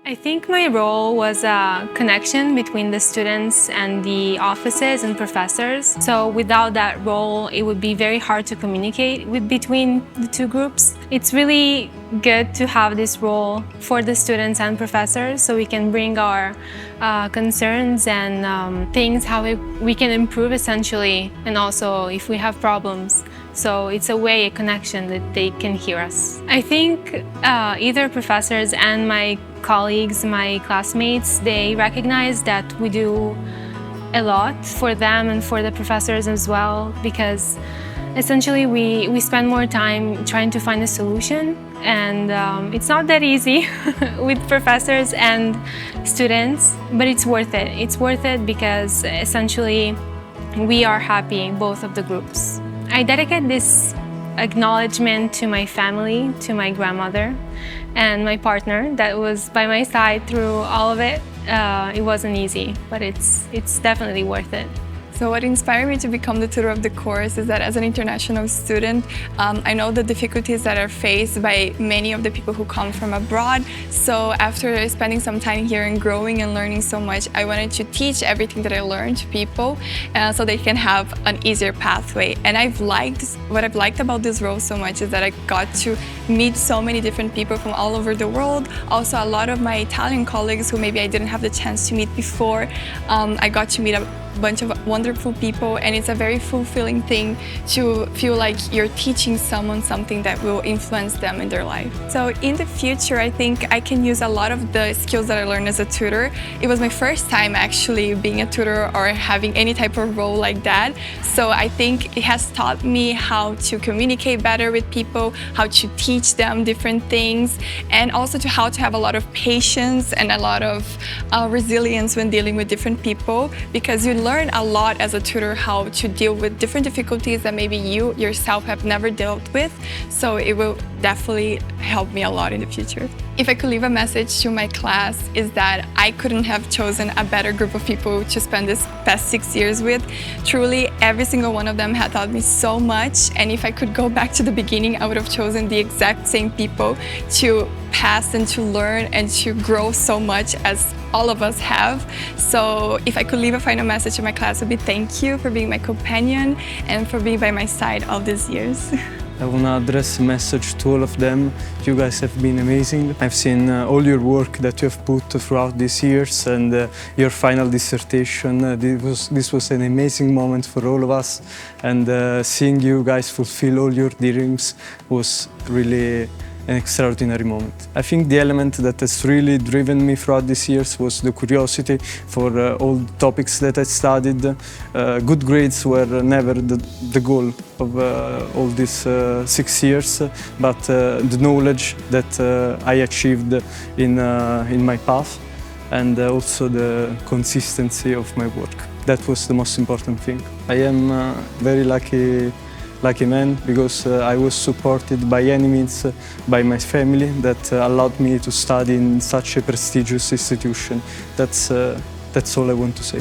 I think my role was a connection between the students and the offices and professors. So without that role, it would be very hard to communicate between the two groups. It's really good to have this role for the students and professors so we can bring our concerns and things how we can improve essentially, and also if we have problems. So it's a connection that they can hear us. I think either professors and my colleagues, my classmates, they recognize that we do a lot for them and for the professors as well, because essentially we spend more time trying to find a solution, and it's not that easy with professors and students, but it's worth it. It's worth it because essentially we are happy, both of the groups. I dedicate this acknowledgement to my family, to my grandmother, and my partner that was by my side through all of it. It wasn't easy, but it's definitely worth it. So what inspired me to become the tutor of the course is that as an international student, I know the difficulties that are faced by many of the people who come from abroad. So after spending some time here and growing and learning so much, I wanted to teach everything that I learned to people so they can have an easier pathway. And what I've liked about this role so much is that I got to meet so many different people from all over the world. Also a lot of my Italian colleagues who maybe I didn't have the chance to meet before. I got to meet a bunch of wonderful people, and it's a very fulfilling thing to feel like you're teaching someone something that will influence them in their life. So in the future, I think I can use a lot of the skills that I learned as a tutor. It was my first time actually being a tutor or having any type of role like that. So I think it has taught me how to communicate better with people, how to teach them different things, and also how to have a lot of patience and a lot of resilience when dealing with different people, because you learn a lot as a tutor how to deal with different difficulties that maybe you yourself have never dealt with. So it will definitely help me a lot in the future. If I could leave a message to my class, is that I couldn't have chosen a better group of people to spend this past 6 years with. Truly, every single one of them had taught me so much, and if I could go back to the beginning, I would have chosen the exact same people to pass and to learn and to grow so much as all of us have. So if I could leave a final message to my class, it would be thank you for being my companion and for being by my side all these years. I want to address a message to all of them. You guys have been amazing. I've seen all your work that you have put throughout these years, and your final dissertation. This was an amazing moment for all of us, and seeing you guys fulfill all your dreams was really an extraordinary moment. I think the element that has really driven me throughout these years was the curiosity for all the topics that I studied. Good grades were never the goal of all these 6 years, but the knowledge that I achieved in my path, and also the consistency of my work. That was the most important thing. I am very lucky man, because I was supported by any means by my family that allowed me to study in such a prestigious institution. That's all I want to say.